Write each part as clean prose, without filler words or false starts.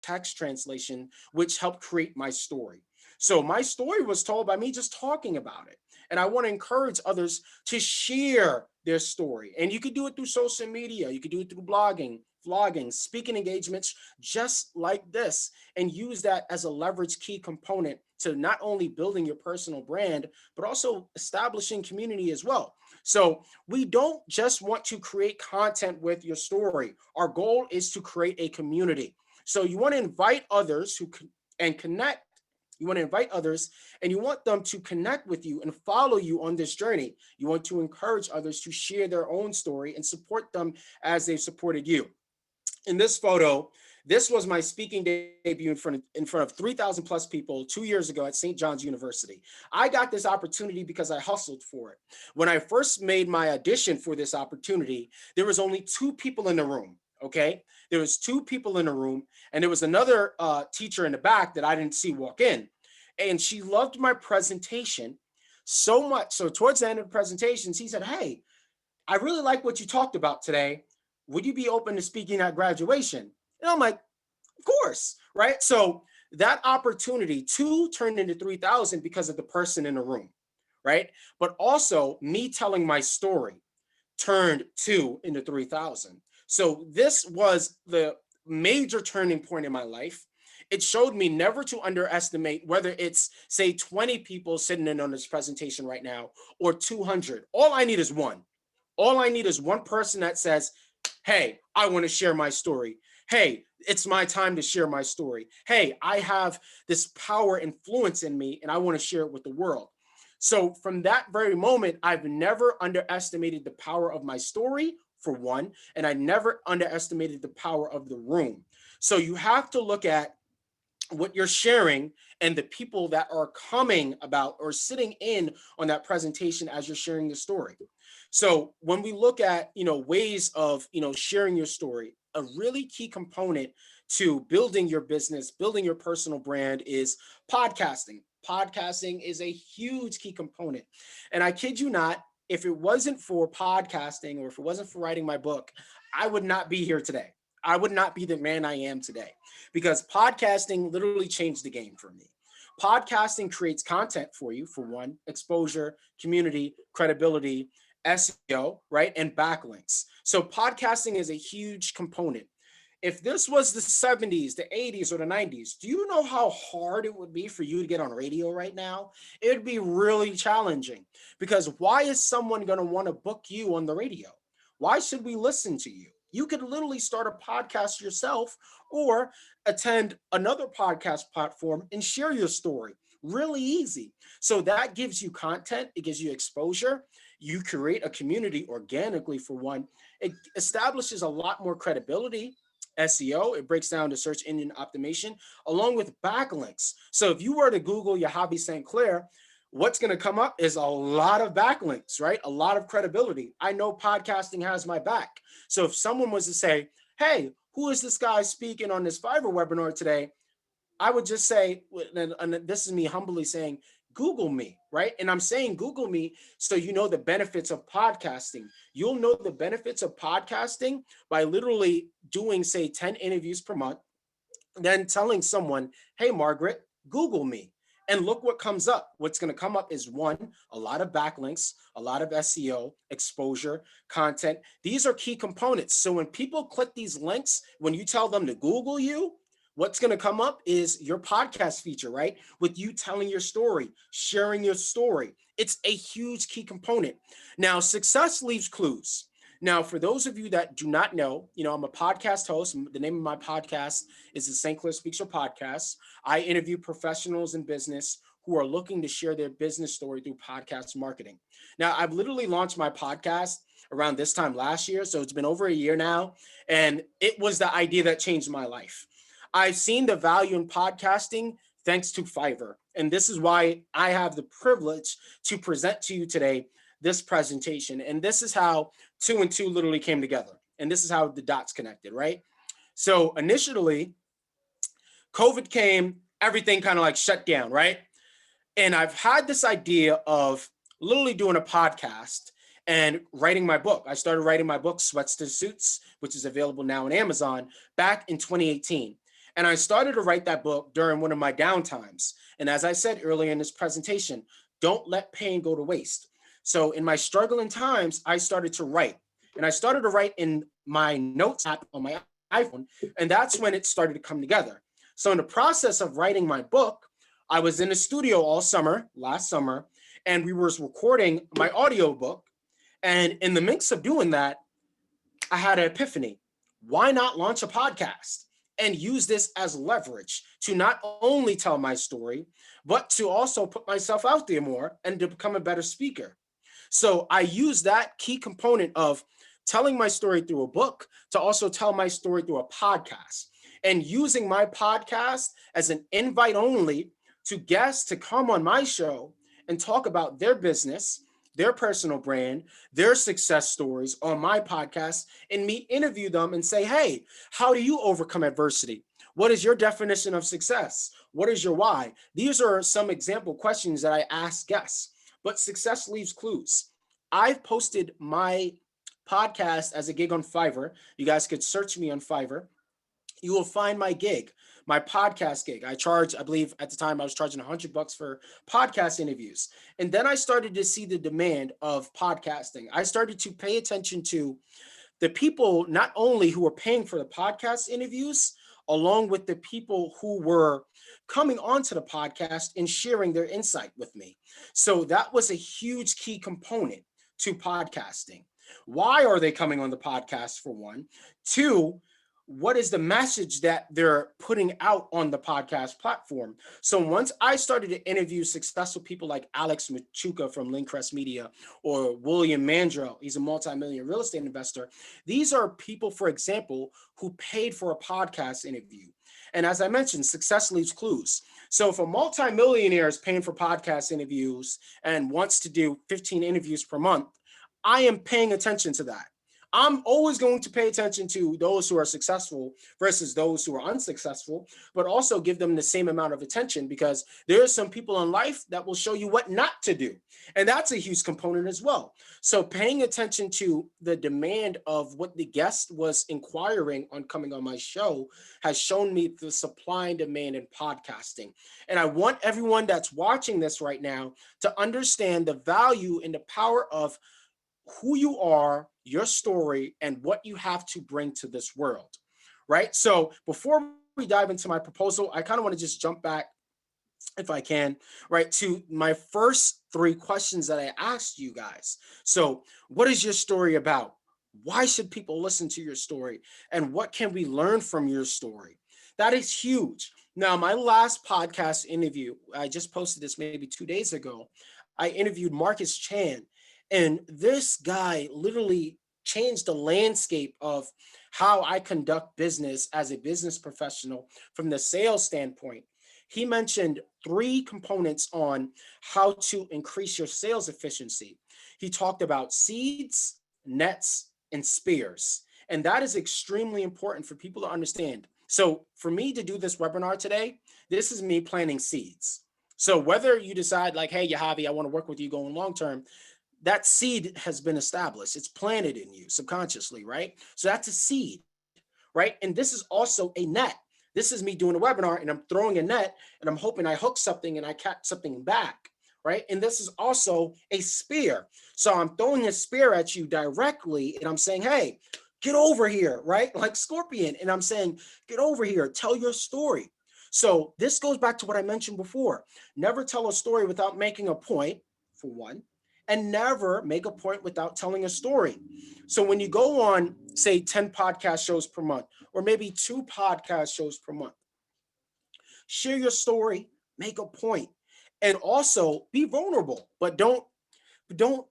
text translation, which helped create my story. So my story was told by me just talking about it. And I want to encourage others to share their story. And you could do it through social media. You could do it through blogging, vlogging, speaking engagements, just like this, and use that as a leverage key component to not only building your personal brand, but also establishing community as well. So we don't just want to create content with your story. Our goal is to create a community. So you want to invite others and connect. You want to invite others and you want them to connect with you and follow you on this journey. You want to encourage others to share their own story and support them as they've supported you. In this photo, this was my speaking debut in front of 3,000 plus people 2 years ago at St. John's University. I got this opportunity because I hustled for it. When I first made my audition for this opportunity, there was only two people in the room. Okay, there was two people in the room, and there was another teacher in the back that I didn't see walk in, and she loved my presentation so much. So towards the end of the presentations, he said, "Hey, I really like what you talked about today. Would you be open to speaking at graduation?" And I'm like, of course, right? So that opportunity, two turned into 3,000 because of the person in the room, right? But also me telling my story turned two into 3,000. So this was the major turning point in my life. It showed me never to underestimate whether it's, say, 20 people sitting in on this presentation right now or 200. All I need is one. All I need is one person that says, "Hey, I want to share my story. Hey, it's my time to share my story. Hey, I have this power influence in me and I want to share it with the world." So from that very moment, I've never underestimated the power of my story, for one, and I never underestimated the power of the room. So you have to look at what you're sharing and the people that are coming about or sitting in on that presentation as you're sharing the story. So when we look at, ways of, sharing your story, a really key component to building your business, building your personal brand is podcasting. Podcasting is a huge key component. And I kid you not, if it wasn't for podcasting or if it wasn't for writing my book, I would not be here today. I would not be the man I am today because podcasting literally changed the game for me. Podcasting creates content for you, for one, exposure, community, credibility, SEO, right? And backlinks. So podcasting is a huge component. If this was the 70s, the 80s, or the 90s, do you know how hard it would be for you to get on radio right now? It would be really challenging because why is someone going to want to book you on the radio? Why should we listen to you? You could literally start a podcast yourself or attend another podcast platform and share your story. Really easy. So that gives you content, it gives you exposure. You create a community organically, for one. It establishes a lot more credibility. SEO, it breaks down to search engine optimization along with backlinks. So if you were to Google Yahavy St. Clair, what's going to come up is a lot of backlinks, right? A lot of credibility. I know podcasting has my back. So if someone was to say, "Hey, who is this guy speaking on this Fiverr webinar today?" I would just say, and this is me humbly saying, Google me, right? And I'm saying Google me so you know the benefits of podcasting. You'll know the benefits of podcasting by literally doing, say, 10 interviews per month, then telling someone, "Hey, Margaret, Google me." And look what comes up. What's going to come up is one, a lot of backlinks, a lot of SEO, exposure, content. These are key components. So when people click these links, when you tell them to Google you, what's going to come up is your podcast feature, right? With you telling your story, sharing your story. It's a huge key component. Now, success leaves clues. Now, for those of you that do not know, I'm a podcast host. The name of my podcast is the St. Clair Speaks Your Podcast. I interview professionals in business who are looking to share their business story through podcast marketing. Now, I've literally launched my podcast around this time last year, so it's been over a year now, and it was the idea that changed my life. I've seen the value in podcasting thanks to Fiverr. And this is why I have the privilege to present to you today this presentation. And this is how two and two literally came together. And this is how the dots connected, right? So initially, COVID came, everything kind of like shut down, right? And I've had this idea of literally doing a podcast and writing my book. I started writing my book, Sweats to Suits, which is available now on Amazon, back in 2018. And I started to write that book during one of my downtimes. And as I said earlier in this presentation, don't let pain go to waste. So in my struggling times, I started to write. And I started to write in my notes app on my iPhone. And that's when it started to come together. So in the process of writing my book, I was in the studio all summer, last summer, and we were recording my audio book. And in the mix of doing that, I had an epiphany. Why not launch a podcast and use this as leverage to not only tell my story, but to also put myself out there more and to become a better speaker? So I use that key component of telling my story through a book to also tell my story through a podcast, and using my podcast as an invite only to guests to come on my show and talk about their business, their personal brand, their success stories on my podcast, and me interview them and say, hey, how do you overcome adversity? What is your definition of success? What is your why? These are some example questions that I ask guests, but success leaves clues. I've posted my podcast as a gig on Fiverr. You guys could search me on Fiverr. You will find my gig, my podcast gig. I charge, I believe at the time I was charging $100 for podcast interviews. And then I started to see the demand of podcasting. I started to pay attention to the people, not only who were paying for the podcast interviews, along with the people who were coming onto the podcast and sharing their insight with me. So that was a huge key component to podcasting. Why are they coming on the podcast, for one? Two, what is the message that they're putting out on the podcast platform? So once I started to interview successful people like Alex Machuca from Lincrest Media, or William Mandrell, he's a multi-million real estate investor. These are people, for example, who paid for a podcast interview. And as I mentioned, success leaves clues. So if a multi-millionaire is paying for podcast interviews and wants to do 15 interviews per month, I am paying attention to that. I'm always going to pay attention to those who are successful versus those who are unsuccessful, but also give them the same amount of attention, because there are some people in life that will show you what not to do. And that's a huge component as well. So paying attention to the demand of what the guest was inquiring on coming on my show has shown me the supply and demand in podcasting. And I want everyone that's watching this right now to understand the value and the power of who you are, your story, and what you have to bring to this world, right? So before we dive into my proposal, I kind of want to just jump back, if I can, right, to my first three questions that I asked you guys. So what is your story about? Why should people listen to your story? And what can we learn from your story? That is huge. Now, my last podcast interview, I just posted this maybe 2 days ago. I interviewed Marcus Chan. And this guy literally changed the landscape of how I conduct business as a business professional from the sales standpoint. He mentioned three components on how to increase your sales efficiency. He talked about seeds, nets, and spears. And that is extremely important for people to understand. So for me to do this webinar today, this is me planting seeds. So whether you decide like, hey, Yahavy, I want to work with you going long term, that seed has been established. It's planted in you subconsciously, right? So that's a seed, right? And this is also a net. This is me doing a webinar and I'm throwing a net and I'm hoping I hook something and I catch something back, right? And this is also a spear. So I'm throwing a spear at you directly and I'm saying, hey, get over here, right? Like Scorpion. And I'm saying, get over here, tell your story. So this goes back to what I mentioned before. Never tell a story without making a point, for one, and never make a point without telling a story. So when you go on, say, 10 podcast shows per month, or maybe 2 podcast shows per month, share your story, make a point, and also be vulnerable, but don't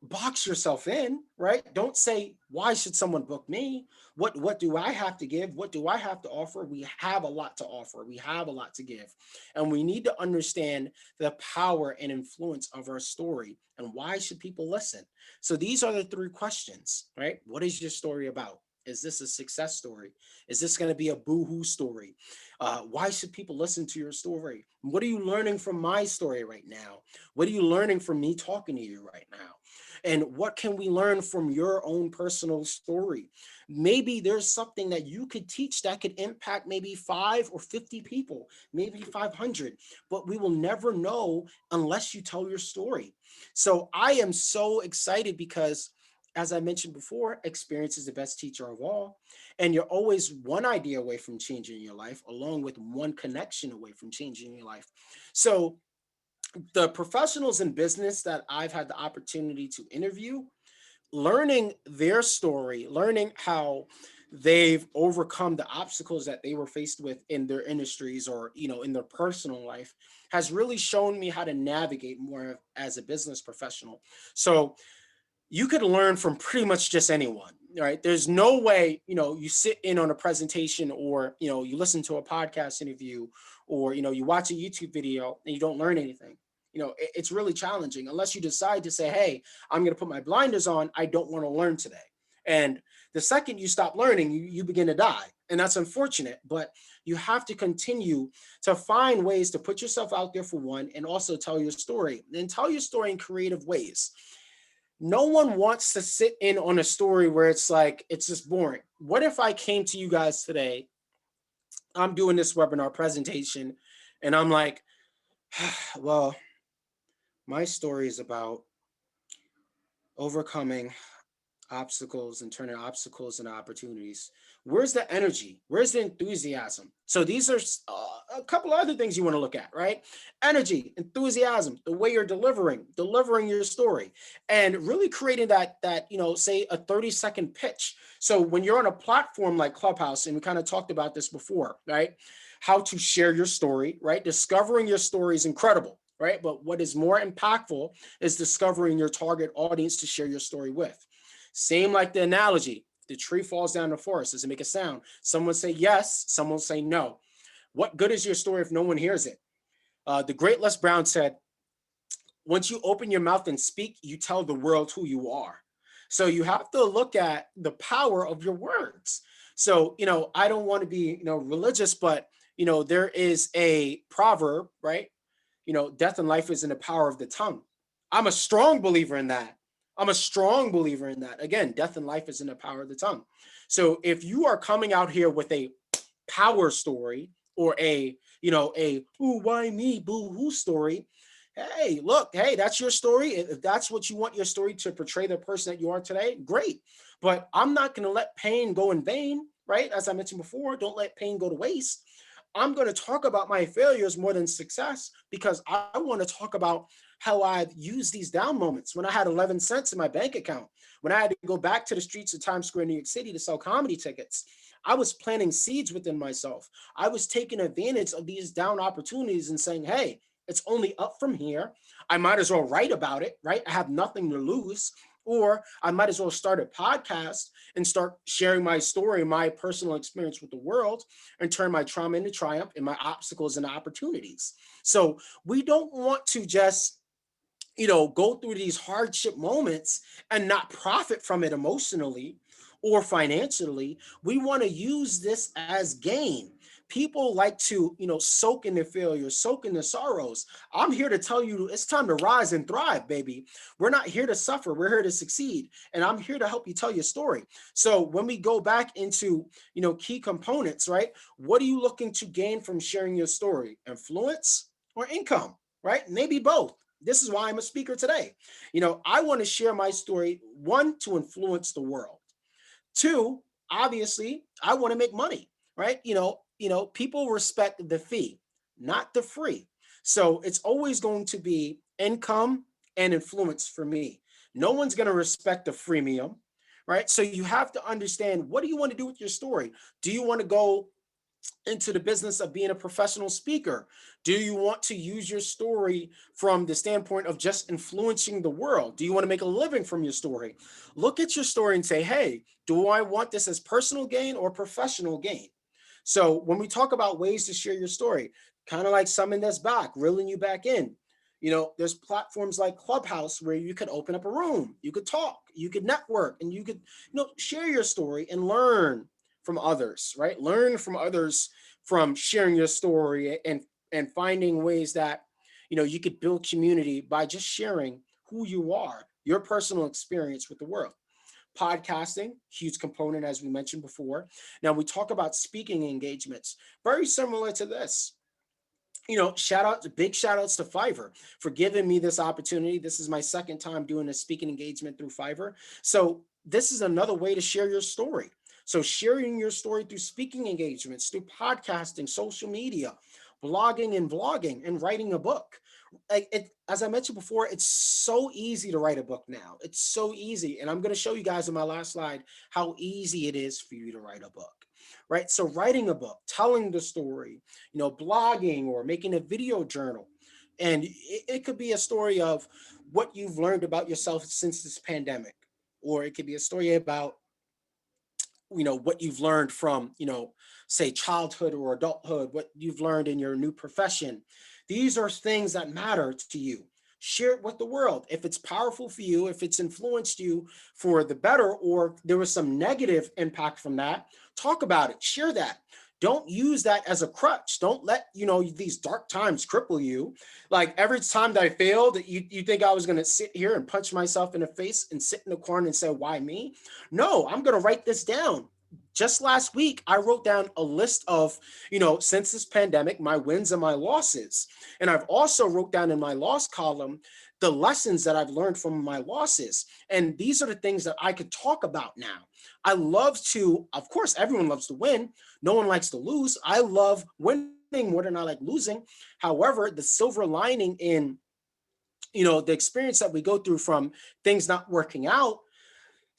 box yourself in, right? Don't say, why should someone book me? What do I have to give? What do I have to offer? We have a lot to offer. We have a lot to give. And we need to understand the power and influence of our story. And why should people listen? So these are the 3 questions, right? What is your story about? Is this a success story? Is this going to be a boo-hoo story? Why should people listen to your story? What are you learning from my story right now? What are you learning from me talking to you right now? And what can we learn from your own personal story? Maybe there's something that you could teach that could impact maybe 5 or 50 people, maybe 500, but we will never know unless you tell your story. So I am so excited because, as I mentioned before, experience is the best teacher of all. And you're always one idea away from changing your life, along with one connection away from changing your life. So the professionals in business that I've had the opportunity to interview, learning their story, learning how they've overcome the obstacles that they were faced with in their industries or in their personal life, has really shown me how to navigate more as a business professional. So you could learn from pretty much just anyone, right? There's no way, you sit in on a presentation, or, you listen to a podcast interview, or, you watch a YouTube video and you don't learn anything. It's really challenging unless you decide to say, hey, I'm going to put my blinders on. I don't want to learn today. And the second you stop learning, you begin to die. And that's unfortunate, but you have to continue to find ways to put yourself out there, for one, and also tell your story, and tell your story in creative ways. No one wants to sit in on a story where it's like, it's just boring. What if I came to you guys today, I'm doing this webinar presentation, and I'm like, well, my story is about overcoming obstacles and turning obstacles into opportunities. Where's the energy? Where's the enthusiasm? So these are a couple of other things you want to look at, right? Energy, enthusiasm, the way you're delivering your story, and really creating that say a 30-second pitch. So when you're on a platform like Clubhouse, and we kind of talked about this before, right? How to share your story, right? Discovering your story is incredible, right? But what is more impactful is discovering your target audience to share your story with. Same like the analogy. The tree falls down the forest. Does it make a sound? Someone say yes, someone say no. What good is your story if no one hears it? The great Les Brown said, once you open your mouth and speak, you tell the world who you are. So you have to look at the power of your words. So, I don't want to be, religious, but, there is a proverb, right? Death and life is in the power of the tongue. I'm a strong believer in that. I'm a strong believer in that. Again, death and life is in the power of the tongue. So if you are coming out here with a power story, or a ooh, why me, boo hoo story, hey, look, hey, that's your story. If that's what you want your story to portray the person that you are today, great. But I'm not going to let pain go in vain, right? As I mentioned before, don't let pain go to waste. I'm going to talk about my failures more than success, because I want to talk about how I've used these down moments when I had 11 cents in my bank account, when I had to go back to the streets of Times Square, New York City to sell comedy tickets. I was planting seeds within myself. I was taking advantage of these down opportunities and saying, hey, it's only up from here. I might as well write about it, right? I have nothing to lose. Or I might as well start a podcast and start sharing my story, my personal experience with the world, and turn my trauma into triumph and my obstacles into opportunities. So we don't want to just go through these hardship moments and not profit from it emotionally or financially. We want to use this as gain. People like to, soak in their failures, soak in their sorrows. I'm here to tell you it's time to rise and thrive, baby. We're not here to suffer. We're here to succeed. And I'm here to help you tell your story. So when we go back into, key components, right? What are you looking to gain from sharing your story? Influence or income, right? Maybe both. This is why I'm a speaker today. I want to share my story, one, to influence the world. Two, obviously, I want to make money, right? People respect the fee, not the free. So it's always going to be income and influence for me. No one's going to respect the freemium, right? So you have to understand, what do you want to do with your story? Do you want to go into the business of being a professional speaker? Do you want to use your story from the standpoint of just influencing the world? Do you want to make a living from your story? Look at your story and say, hey, do I want this as personal gain or professional gain? So when we talk about ways to share your story, kind of like summon this back, reeling you back in, there's platforms like Clubhouse where you could open up a room, you could talk, you could network, and you could, share your story and learn from others, right? Learn from others, from sharing your story, and finding ways that, you could build community by just sharing who you are, your personal experience with the world. Podcasting, huge component, as we mentioned before. Now we talk about speaking engagements, very similar to this. Big shout outs to Fiverr for giving me this opportunity. This is my second time doing a speaking engagement through Fiverr. So this is another way to share your story. So sharing your story through speaking engagements, through podcasting, social media, blogging and vlogging, and writing a book. As I mentioned before, it's so easy to write a book now. It's so easy. And I'm going to show you guys in my last slide how easy it is for you to write a book, right? So writing a book, telling the story, blogging or making a video journal. And it could be a story of what you've learned about yourself since this pandemic, or it could be a story about what you've learned from say childhood or adulthood, what you've learned in your new profession. These are things that matter to you. Share it with the world. If it's powerful for you, if it's influenced you for the better, or there was some negative impact from that, talk about it, share that. Don't use that as a crutch. Don't let these dark times cripple you. Like every time that I failed, you think I was going to sit here and punch myself in the face and sit in the corner and say, why me? No, I'm going to write this down. Just last week, I wrote down a list of, since this pandemic, my wins and my losses. And I've also wrote down in my loss column the lessons that I've learned from my losses. And these are the things that I could talk about now. I love to, of course, everyone loves to win. No one likes to lose. I love winning more than I like losing. However, the silver lining in, the experience that we go through from things not working out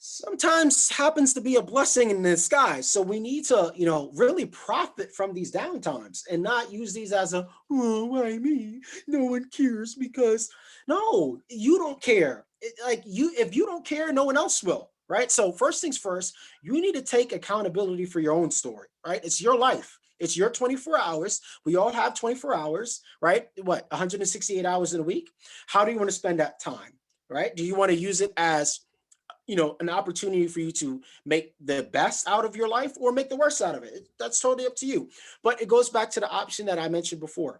sometimes happens to be a blessing in disguise. So we need to, really profit from these downtimes and not use these as why me? No one cares, because no, you don't care. If you don't care, no one else will, right? So first things first, you need to take accountability for your own story, right? It's your life. It's your 24 hours. We all have 24 hours, right? 168 hours in a week. How do you want to spend that time, right? Do you want to use it as an opportunity for you to make the best out of your life or make the worst out of it? That's totally up to you. But it goes back to the option that I mentioned before.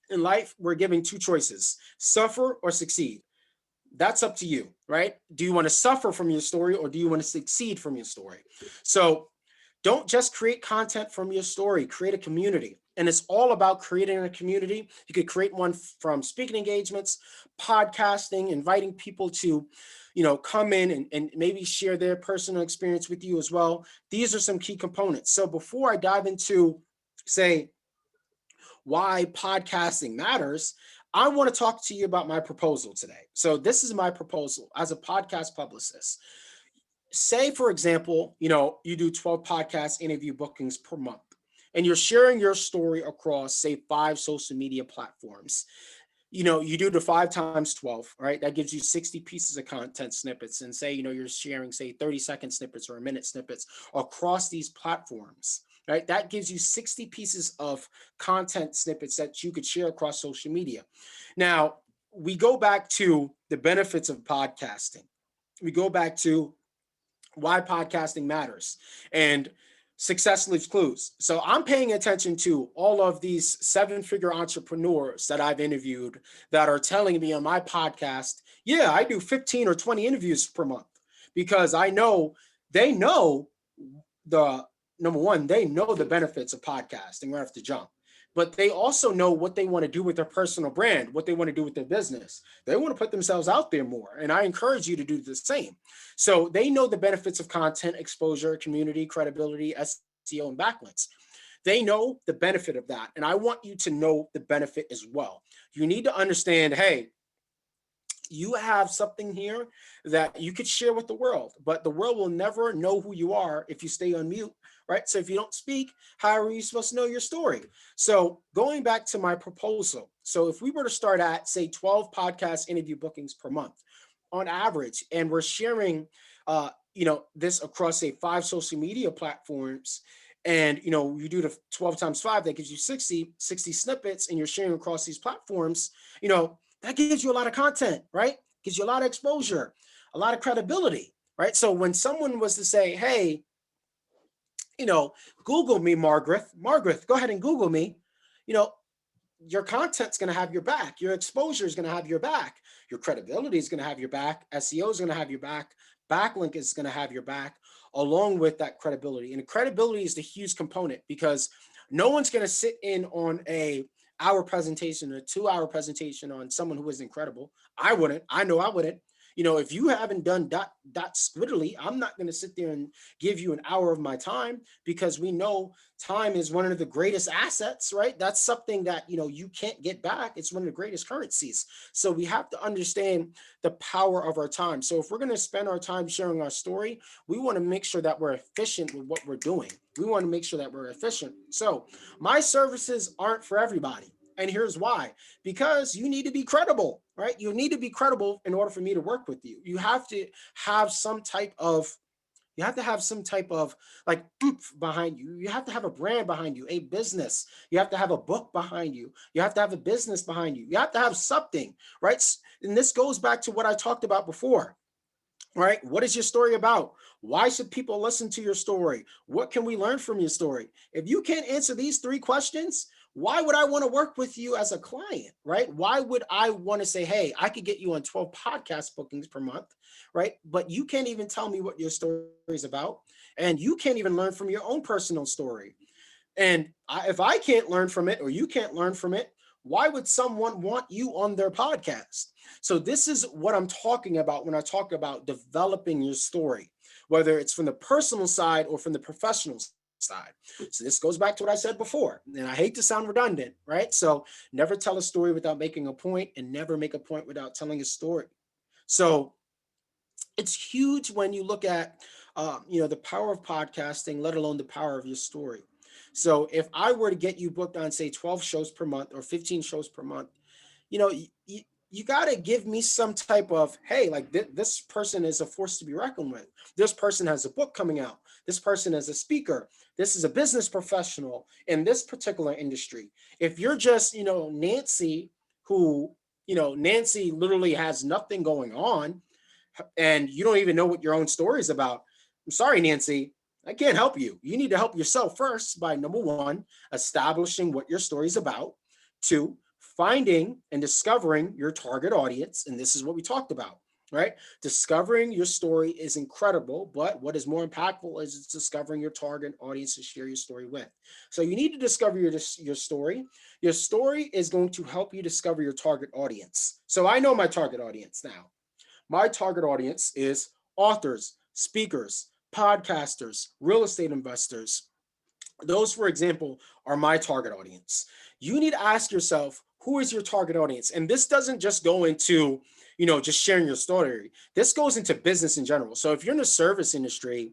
In life, we're giving two choices: suffer or succeed. That's up to you, right? Do you want to suffer from your story, or do you want to succeed from your story? So don't just create content from your story, create a community. And it's all about creating a community. You could create one from speaking engagements, podcasting, inviting people to, come in and maybe share their personal experience with you as well. These are some key components. So before I dive into, say, why podcasting matters, I want to talk to you about my proposal today. So this is my proposal as a podcast publicist. Say, for example, you do 12 podcast interview bookings per month, and you're sharing your story across, say, 5 social media platforms. You do the 5 times 12, right? That gives you 60 pieces of content snippets. And say, you're sharing, say, 30-second snippets or a minute snippets across these platforms, right? That gives you 60 pieces of content snippets that you could share across social media. Now, we go back to the benefits of podcasting. We go back to why podcasting matters, and success leaves clues. So I'm paying attention to all of these 7-figure entrepreneurs that I've interviewed that are telling me on my podcast, yeah, I do 15 or 20 interviews per month, because they know the number one, they know the benefits of podcasting right off the jump. But they also know what they want to do with their personal brand, what they want to do with their business. They want to put themselves out there more. And I encourage you to do the same. So they know the benefits of content, exposure, community, credibility, SEO, and backlinks. They know the benefit of that. And I want you to know the benefit as well. You need to understand, hey, you have something here that you could share with the world, but the world will never know who you are if you stay on mute, right? So if you don't speak, how are you supposed to know your story? So going back to my proposal. So if we were to start at, say, 12 podcast interview bookings per month on average, and we're sharing, this across, say, 5 social media platforms, and, you do the 12 times 5, that gives you 60 snippets, and you're sharing across these platforms, that gives you a lot of content, right? Gives you a lot of exposure, a lot of credibility, right? So when someone was to say, hey, Google me, Margaret, go ahead and Google me, your content's going to have your back. Your exposure is going to have your back. Your credibility is going to have your back. SEO is going to have your back. backlink is going to have your back along with that credibility. And credibility is the huge component, because no one's going to sit in on a hour presentation, a 2 hour presentation on someone who is incredible. I wouldn't. I know I wouldn't. If you haven't done dot squiddly, I'm not going to sit there and give you an hour of my time, because we know time is one of the greatest assets, right? That's something that, you can't get back. It's one of the greatest currencies. So we have to understand the power of our time. So if we're going to spend our time sharing our story, we want to make sure that we're efficient with what we're doing. We want to make sure that we're efficient. So my services aren't for everybody. And here's why: because you need to be credible, right? You need to be credible in order for me to work with you. You have to have some type of like oomph behind you. You have to have a brand behind you, a business. You have to have a book behind you. You have to have a business behind you. You have to have something, right? And this goes back to what I talked about before. Right? What is your story about? Why should people listen to your story? What can we learn from your story? If you can't answer these 3 questions, why would I want to work with you as a client, right? Why would I want to say, hey, I could get you on 12 podcast bookings per month, right? But you can't even tell me what your story is about. And you can't even learn from your own personal story. And if I can't learn from it, or you can't learn from it, why would someone want you on their podcast? So this is what I'm talking about when I talk about developing your story, whether it's from the personal side or from the professional side. So this goes back to what I said before, and I hate to sound redundant, right? So never tell a story without making a point, and never make a point without telling a story. So it's huge when you look at, the power of podcasting, let alone the power of your story. So if I were to get you booked on, say, 12 shows per month or 15 shows per month, you got to give me some type of, hey, like this person is a force to be reckoned with. This person has a book coming out. This person is a speaker. This is a business professional in this particular industry. If you're just, Nancy, who, Nancy literally has nothing going on, and you don't even know what your own story is about, I'm sorry, Nancy, I can't help you. You need to help yourself first by, number one, establishing what your story is about. 2, finding and discovering your target audience. And this is what we talked about, right? Discovering your story is incredible, but what is more impactful is discovering your target audience to share your story with. So you need to discover your story. Your story is going to help you discover your target audience. So I know my target audience now. My target audience is authors, speakers, podcasters, real estate investors. Those, for example, are my target audience. You need to ask yourself, who is your target audience? And this doesn't just go into, just sharing your story. This goes into business in general. So if you're in the service industry,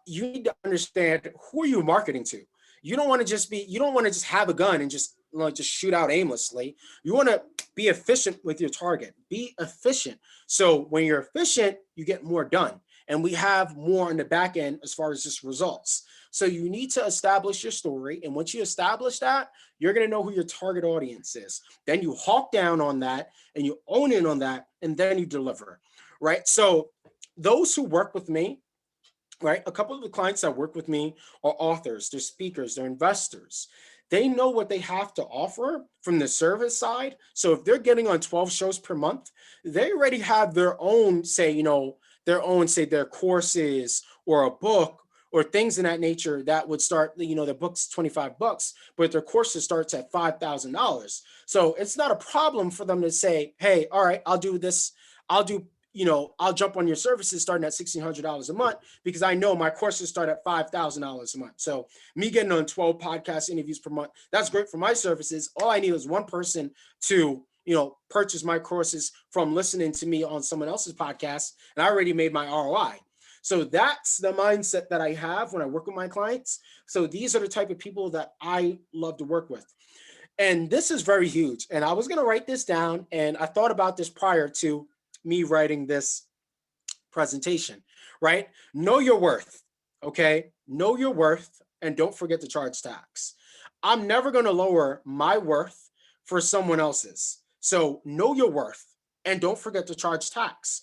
you need to understand, who are you marketing to? You don't want to just have a gun and just shoot out aimlessly. You want to be efficient with your target. Be efficient. So when you're efficient, you get more done. And we have more on the back end as far as just results. So you need to establish your story. And once you establish that, you're going to know who your target audience is. Then you hawk down on that and you own in on that, and then you deliver, right? So those who work with me, right? A couple of the clients that work with me are authors, they're speakers, they're investors. They know what they have to offer from the service side. So if they're getting on 12 shows per month, they already have their own, say, their courses or a book or things in that nature that would start, their book's $25, but their courses starts at $5,000. So it's not a problem for them to say, hey, all right, I'll do this. I'll jump on your services starting at $1,600 a month, because I know my courses start at $5,000 a month. So me getting on 12 podcast interviews per month, that's great for my services. All I need is one person to, purchase my courses from listening to me on someone else's podcast, and I already made my ROI. So that's the mindset that I have when I work with my clients. So these are the type of people that I love to work with. And this is very huge. And I was going to write this down, and I thought about this prior to me writing this presentation, right? Know your worth, okay? Know your worth, and don't forget to charge tax. I'm never going to lower my worth for someone else's. So know your worth, and don't forget to charge tax.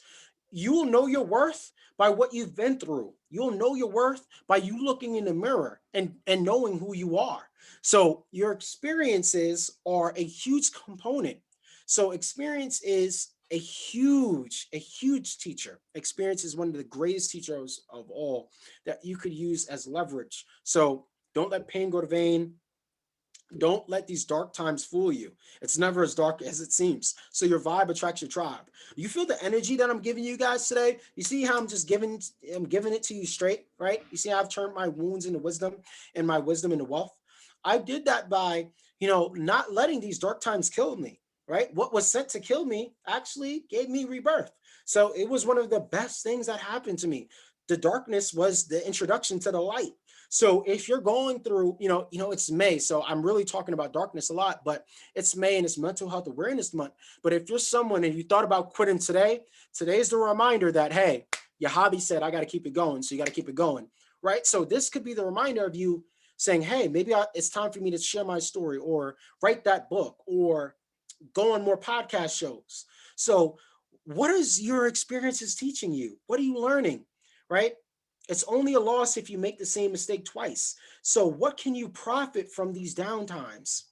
You will know your worth by what you've been through. You'll know your worth by you looking in the mirror and knowing who you are. So your experiences are a huge component. So experience is a huge teacher. Experience is one of the greatest teachers of all that you could use as leverage. So don't let pain go to vain. Don't let these dark times fool you. It's never as dark as it seems. So your vibe attracts your tribe. You feel the energy that I'm giving you guys today? You see how I'm giving it to you straight, right? You see how I've turned my wounds into wisdom and my wisdom into wealth? I did that by, not letting these dark times kill me, right? What was sent to kill me actually gave me rebirth. So it was one of the best things that happened to me. The darkness was the introduction to the light. So if you're going through, it's May, so I'm really talking about darkness a lot, but it's May and it's Mental Health Awareness Month. But if you're someone and you thought about quitting today, today's the reminder that, hey, Yahavy said, I got to keep it going. So you got to keep it going, right? So this could be the reminder of you saying, hey, maybe it's time for me to share my story or write that book or go on more podcast shows. So what is your experiences teaching you? What are you learning, right? It's only a loss if you make the same mistake twice. So what can you profit from these downtimes?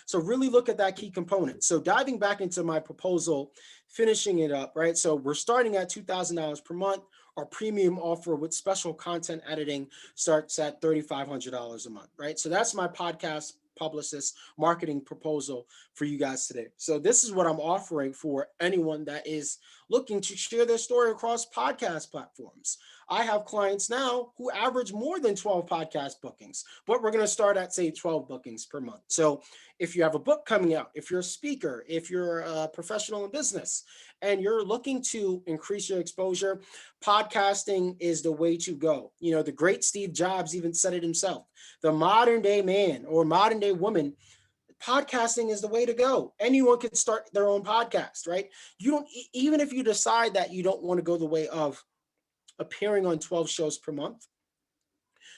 So really look at that key component. So diving back into my proposal, finishing it up, right? So we're starting at $2,000 per month. Our premium offer with special content editing starts at $3,500 a month, right? So that's my podcast publicist marketing proposal for you guys today. So this is what I'm offering for anyone that is looking to share their story across podcast platforms. I have clients now who average more than 12 podcast bookings, but we're going to start at, say, 12 bookings per month. So if you have a book coming out, if you're a speaker, if you're a professional in business, and you're looking to increase your exposure, podcasting is the way to go. The great Steve Jobs even said it himself. The modern day man or modern day woman, podcasting is the way to go. Anyone can start their own podcast, right? You don't, even if you decide that you don't want to go the way of appearing on 12 shows per month,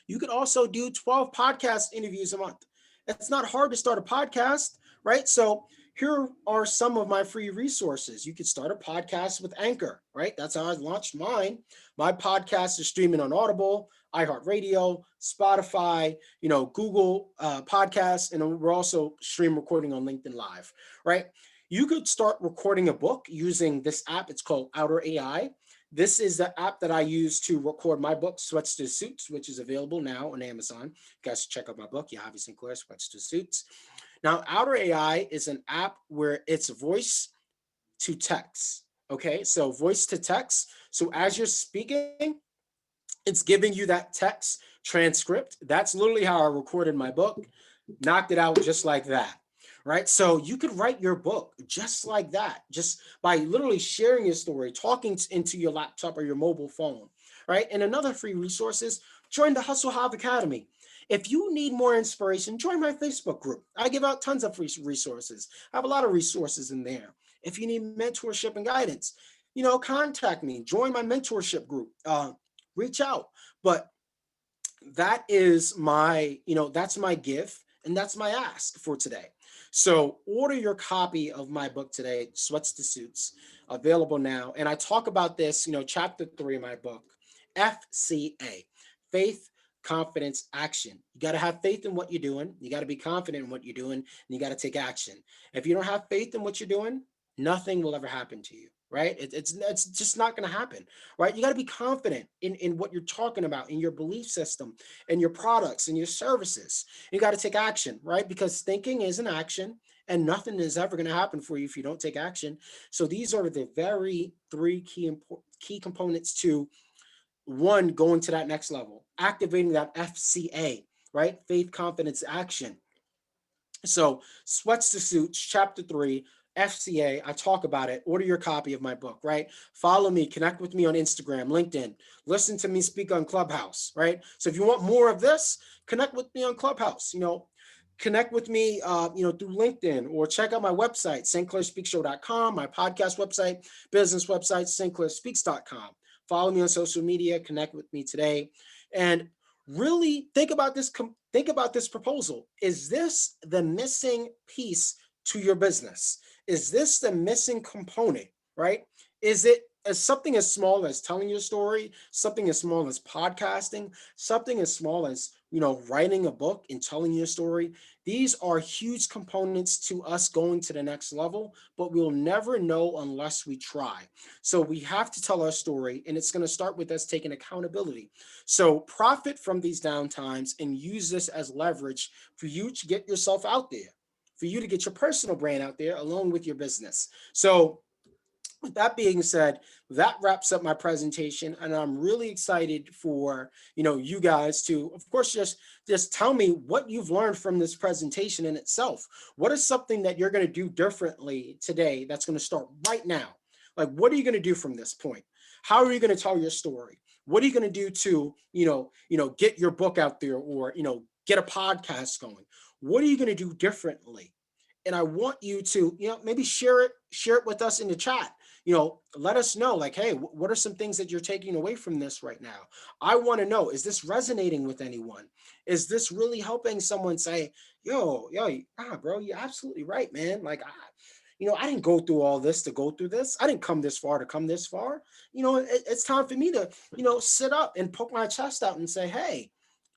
you could also do 12 podcast interviews a month. It's not hard to start a podcast, right? So here are some of my free resources. You could start a podcast with Anchor, right? That's how I launched mine. My podcast is streaming on Audible, iHeartRadio, Spotify, Google Podcasts, and we're also stream recording on LinkedIn Live, right? You could start recording a book using this app. It's called Outer AI. This is the app that I use to record my book, Sweats to Suits, which is available now on Amazon. You guys check out my book, Yahavy Clair, Sweats to Suits. Now, Outer AI is an app where it's voice to text. Okay, so voice to text. So as you're speaking, it's giving you that text transcript. That's literally how I recorded my book, knocked it out just like that. Right. So you could write your book just like that, just by literally sharing your story, talking into your laptop or your mobile phone. Right. And another free resource is join the Hustle Hive Academy. If you need more inspiration, join my Facebook group. I give out tons of free resources. I have a lot of resources in there. If you need mentorship and guidance, contact me, join my mentorship group, reach out. But that's my gift and that's my ask for today. So order your copy of my book today, Sweats to Suits, available now. And I talk about this, chapter 3 of my book, FCA, faith, confidence, action. You got to have faith in what you're doing. You got to be confident in what you're doing, and you got to take action. If you don't have faith in what you're doing, nothing will ever happen to you. Right? It's just not going to happen. Right? You got to be confident in what you're talking about, in your belief system, and your products and your services. You got to take action, right? Because thinking is an action, and nothing is ever going to happen for you if you don't take action. So these are the very three key components to one, going to that next level, activating that FCA, right? Faith, confidence, action. So Sweats to Suits, chapter 3, FCA, I talk about it. Order your copy of my book, right? Follow me, connect with me on Instagram, LinkedIn, listen to me speak on Clubhouse, right? So if you want more of this, connect with me on Clubhouse, connect with me, through LinkedIn, or check out my website, stclairspeakshow.com, my podcast website, business website, stclairspeaks.com. Follow me on social media, connect with me today, and really think about this proposal. Is this the missing piece to your business? Is this the missing component, right? Is it something as small as telling your story, something as small as podcasting, something as small as, writing a book and telling your story? These are huge components to us going to the next level, but we'll never know unless we try. So we have to tell our story, and it's going to start with us taking accountability. So profit from these downtimes and use this as leverage for you to get yourself out there, for you to get your personal brand out there along with your business. So with that being said, that wraps up my presentation, and I'm really excited for you guys to, of course, just tell me what you've learned from this presentation in itself. What is something that you're going to do differently today that's going to start right now? Like, what are you going to do from this point? How are you going to tell your story? What are you going to do to get your book out there, or get a podcast going? What are you going to do differently? And I want you to, maybe share it with us in the chat. Let us know, like, hey, what are some things that you're taking away from this right now? I want to know, is this resonating with anyone? Is this really helping someone say, yo, bro, you're absolutely right, man. Like, I didn't go through all this to go through this. I didn't come this far to come this far. It's time for me to, sit up and poke my chest out and say, hey,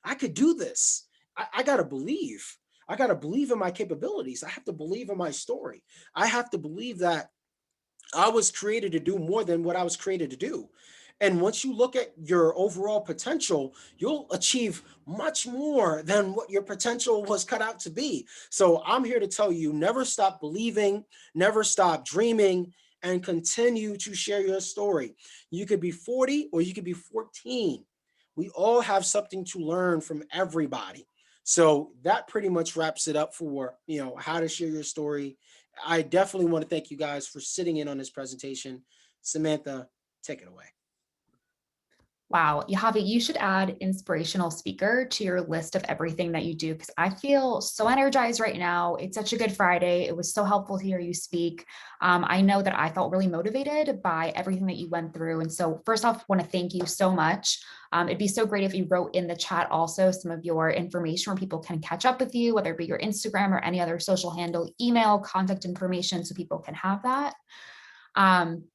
I could do this. I got to believe. I got to believe in my capabilities. I have to believe in my story. I have to believe that I was created to do more than what I was created to do. And once you look at your overall potential, you'll achieve much more than what your potential was cut out to be. So I'm here to tell you, never stop believing, never stop dreaming, and continue to share your story. You could be 40 or you could be 14. We all have something to learn from everybody. So that pretty much wraps it up for, how to share your story. I definitely want to thank you guys for sitting in on this presentation. Samantha, take it away. Wow, Yahavy, you should add inspirational speaker to your list of everything that you do, because I feel so energized right now. It's such a good Friday. It was so helpful to hear you speak. I know that I felt really motivated by everything that you went through. And so first off, I want to thank you so much. It'd be so great if you wrote in the chat also some of your information where people can catch up with you, whether it be your Instagram or any other social handle, email, contact information, so people can have that.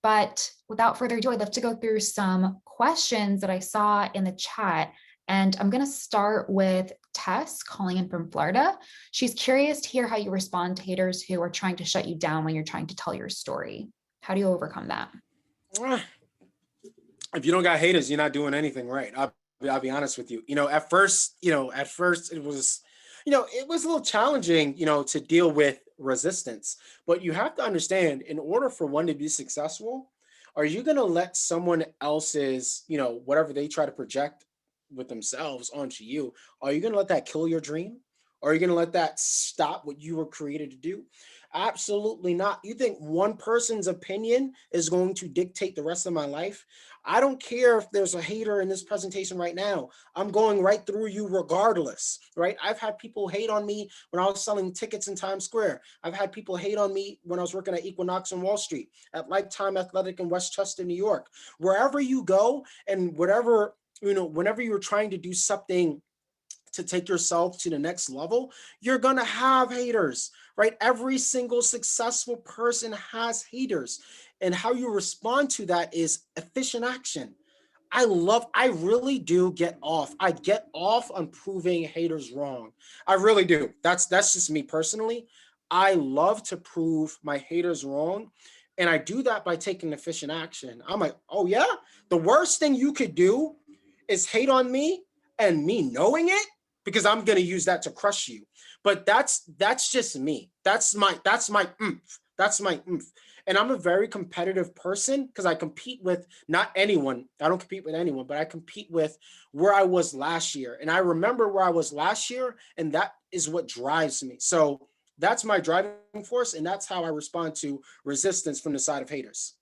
But without further ado, I'd love to go through some questions that I saw in the chat. And I'm going to start with Tess calling in from Florida. She's curious to hear how you respond to haters who are trying to shut you down when you're trying to tell your story. How do you overcome that? If you don't got haters, you're not doing anything right. I'll be honest with you. At first it was, it was a little challenging, to deal with resistance. But you have to understand, in order for one to be successful, are you going to let someone else's, whatever they try to project with themselves onto you, are you going to let that kill your dream? Or are you going to let that stop what you were created to do? Absolutely not. You think one person's opinion is going to dictate the rest of my life? I don't care if there's a hater in this presentation right now. I'm going right through you regardless, right? I've had people hate on me when I was selling tickets in Times Square. I've had people hate on me when I was working at Equinox on Wall Street, at Lifetime Athletic in Westchester, New York. Wherever you go and whatever, whenever you're trying to do something to take yourself to the next level, you're going to have haters, right? Every single successful person has haters. And how you respond to that is efficient action. I really do get off. I get off on proving haters wrong. I really do. That's just me personally. I love to prove my haters wrong. And I do that by taking efficient action. I'm like, oh yeah, the worst thing you could do is hate on me and me knowing it, because I'm going to use that to crush you. But that's just me. That's my oomph. That's my oomph. And I'm a very competitive person because I compete with not anyone. I don't compete with anyone, but I compete with where I was last year. And I remember where I was last year, and that is what drives me. So that's my driving force, and that's how I respond to resistance from the side of haters.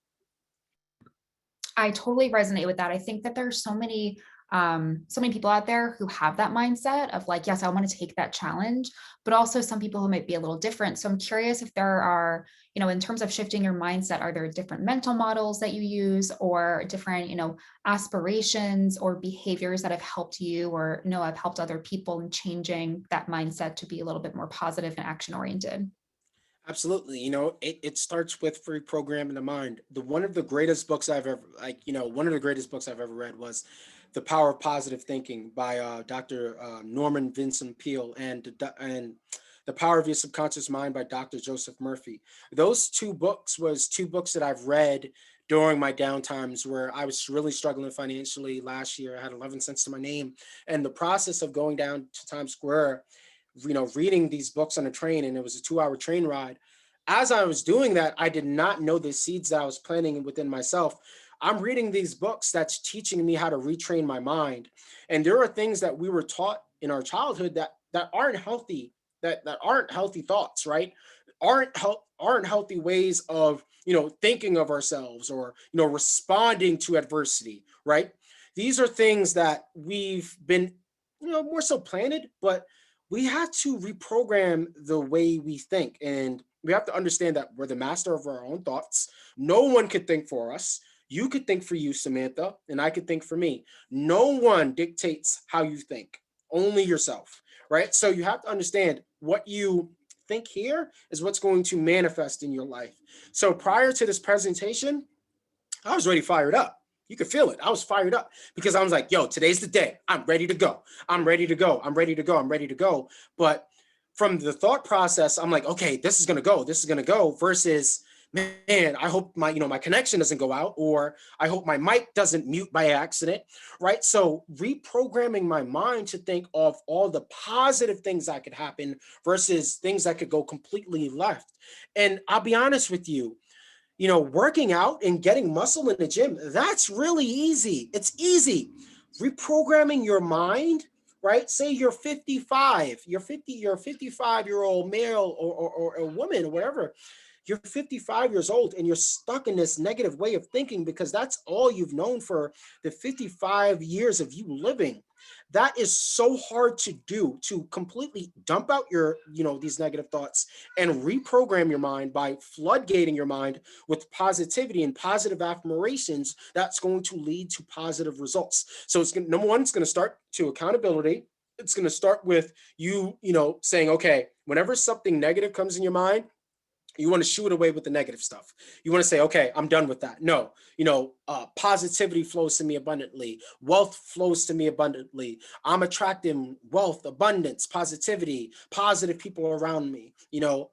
I totally resonate with that. I think that there's so many people out there who have that mindset of like, yes, I want to take that challenge, but also some people who might be a little different. So I'm curious if there are, in terms of shifting your mindset, are there different mental models that you use, or different, aspirations or behaviors that have helped you, or have helped other people in changing that mindset to be a little bit more positive and action oriented? Absolutely. It starts with free programming the mind. One of the greatest books I've ever, one of the greatest books I've ever read was The Power of Positive Thinking by Dr. Norman Vincent Peale. And The Power of Your Subconscious Mind by Dr. Joseph Murphy. Those two books was two books that I've read during my downtimes where I was really struggling financially last year. I had 11 cents to my name. And the process of going down to Times Square, reading these books on a train, and it was a 2-hour train ride. As I was doing that, I did not know the seeds that I was planting within myself. I'm reading these books that's teaching me how to retrain my mind. And there are things that we were taught in our childhood that aren't healthy, that aren't healthy thoughts, right? Aren't healthy ways of thinking of ourselves, or responding to adversity, right? These are things that we've been more so planted, but we have to reprogram the way we think. And we have to understand that we're the master of our own thoughts. No one could think for us. You could think for you, Samantha, and I could think for me. No one dictates how you think, only yourself, right? So you have to understand what you think here is what's going to manifest in your life. So prior to this presentation, I was already fired up. You could feel it. I was fired up because I was like, yo, today's the day. I'm ready to go. I'm ready to go. I'm ready to go. I'm ready to go. But from the thought process, I'm like, okay, this is going to go. This is going to go versus, man, I hope my connection doesn't go out, or I hope my mic doesn't mute by accident, right? So reprogramming my mind to think of all the positive things that could happen versus things that could go completely left. And I'll be honest with you, working out and getting muscle in the gym, that's really easy. It's easy. Reprogramming your mind, right? Say you're 55, you're a 55-year-old male or a woman or whatever. You're 55 years old and you're stuck in this negative way of thinking because that's all you've known for the 55 years of you living. That is so hard to do, to completely dump out your, these negative thoughts and reprogram your mind by floodgating your mind with positivity and positive affirmations. That's going to lead to positive results. So number one, it's going to start to accountability. It's going to start with you, saying, okay, whenever something negative comes in your mind, you want to shoo it away with the negative stuff. You want to say, okay, I'm done with that. No, positivity flows to me abundantly. Wealth flows to me abundantly. I'm attracting wealth, abundance, positivity, positive people around me.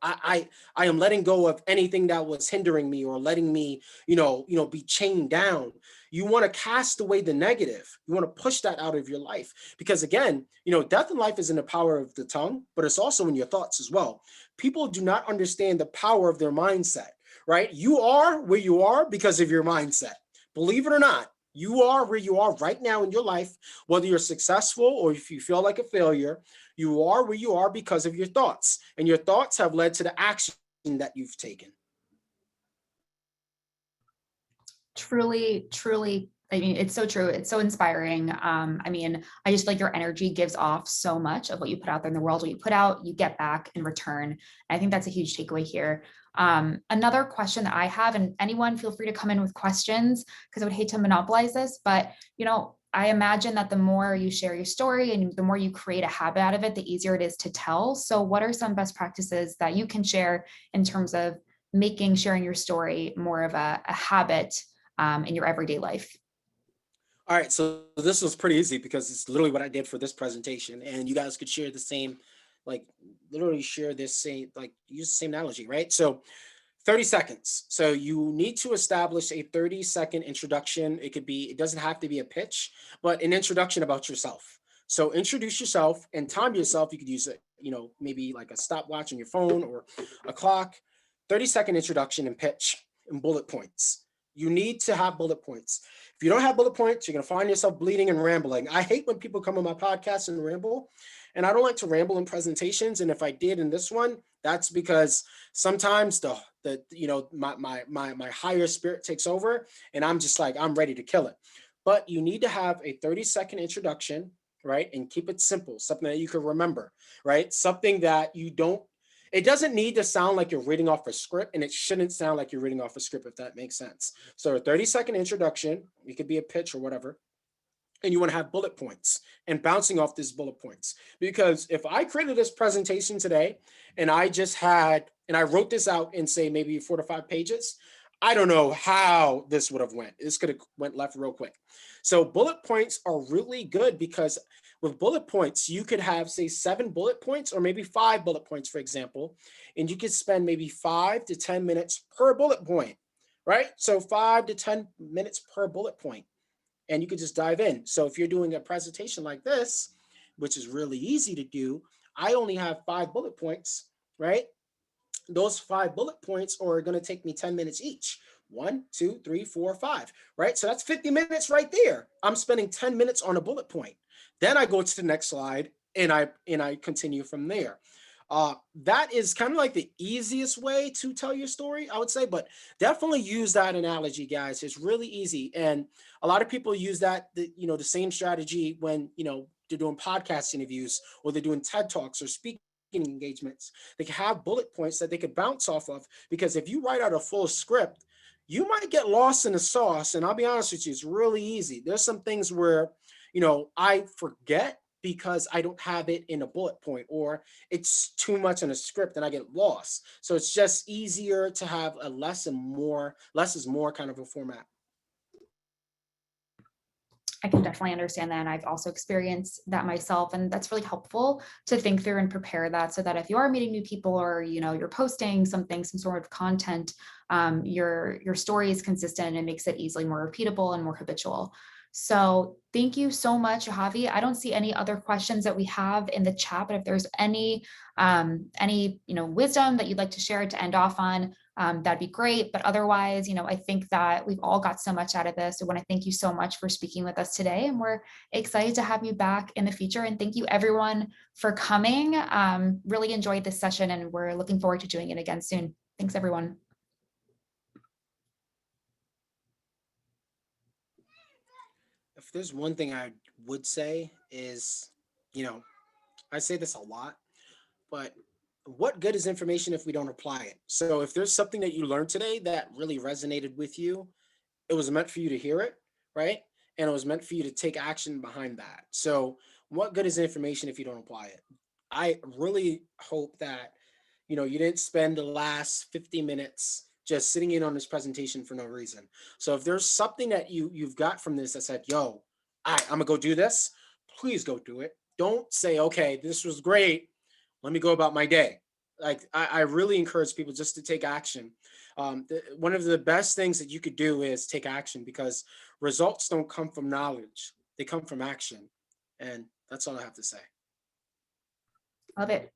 I am letting go of anything that was hindering me or letting me, be chained down. You want to cast away the negative. You want to push that out of your life because again, death and life is in the power of the tongue, but it's also in your thoughts as well. People do not understand the power of their mindset, right? You are where you are because of your mindset. Believe it or not, you are where you are right now in your life, whether you're successful or if you feel like a failure, you are where you are because of your thoughts. And your thoughts have led to the action that you've taken. Truly, truly. I mean, it's so true. It's so inspiring. I just like your energy gives off so much of what you put out there in the world. What you put out, you get back in return. I think that's a huge takeaway here. Another question that I have, and anyone feel free to come in with questions because I would hate to monopolize this, but I imagine that the more you share your story and the more you create a habit out of it, the easier it is to tell. So what are some best practices that you can share in terms of making sharing your story more of a habit in your everyday life? All right, so this was pretty easy because it's literally what I did for this presentation, and you guys could share the same, like literally share this same, like use the same analogy, right? So 30 seconds. So you need to establish a 30-second introduction. It doesn't have to be a pitch, but an introduction about yourself. So introduce yourself and time yourself. You could use it, maybe like a stopwatch on your phone or a clock. 30-second introduction and pitch and bullet points. You need to have bullet points. If you don't have bullet points, you're going to find yourself bleeding and rambling. I hate when people come on my podcast and ramble, and I don't like to ramble in presentations. And if I did in this one, that's because sometimes my higher spirit takes over, and I'm just like, I'm ready to kill it. But you need to have a 30-second introduction, right? And keep it simple, something that you can remember, right? Something that it doesn't need to sound like you're reading off a script, and it shouldn't sound like you're reading off a script, if that makes sense. So a 30-second introduction, it could be a pitch or whatever, and you want to have bullet points and bouncing off these bullet points. Because if I created this presentation today and I wrote this out in say maybe 4 to 5 pages, I don't know how this would have went. This could have went left real quick. So bullet points are really good because With bullet points, you could have, say, 7 bullet points or maybe 5 bullet points, for example, and you could spend maybe 5 to 10 minutes per bullet point, right? So 5 to 10 minutes per bullet point, and you could just dive in. So if you're doing a presentation like this, which is really easy to do, I only have 5 bullet points, right? Those 5 bullet points are going to take me 10 minutes each. 1, 2, 3, 4, 5, right? So that's 50 minutes right there. I'm spending 10 minutes on a bullet point. Then I go to the next slide and I continue from there. That is kind of like the easiest way to tell your story, I would say, but definitely use that analogy, guys. It's really easy. And a lot of people use the same strategy when, they're doing podcast interviews or they're doing TED Talks or speaking engagements. They can have bullet points that they could bounce off of, because if you write out a full script, you might get lost in the sauce. And I'll be honest with you, it's really easy. There's some things where, I forget because I don't have it in a bullet point, or it's too much in a script and I get lost. So it's just easier to have a less is more kind of a format. I can definitely understand that. And I've also experienced that myself. And that's really helpful to think through and prepare that, so that if you are meeting new people, or, you're posting something, some sort of content, your story is consistent and makes it easily more repeatable and more habitual. So thank you so much, Yahavy. I don't see any other questions that we have in the chat, but if there's any wisdom that you'd like to share to end off on, that'd be great. But otherwise, I think that we've all got so much out of this. I want to thank you so much for speaking with us today, and we're excited to have you back in the future. And thank you everyone for coming. Really enjoyed this session, and we're looking forward to doing it again soon. Thanks, everyone. If there's one thing I would say is, I say this a lot, but what good is information if we don't apply it? So if there's something that you learned today that really resonated with you, it was meant for you to hear it, right? And it was meant for you to take action behind that. So what good is information if you don't apply it? I really hope that, you didn't spend the last 50 minutes just sitting in on this presentation for no reason. So if there's something that you've got from this that said, yo, I'm gonna go do this, please go do it. Don't say, okay, this was great, let me go about my day. Like, I really encourage people just to take action. One of the best things that you could do is take action, because results don't come from knowledge, they come from action. And that's all I have to say. Love it.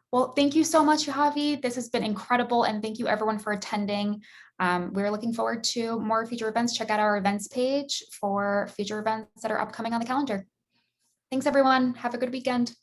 Well, thank you so much, Yahavy. This has been incredible. And thank you everyone for attending. We're looking forward to more future events. Check out our events page for future events that are upcoming on the calendar. Thanks, everyone. Have a good weekend.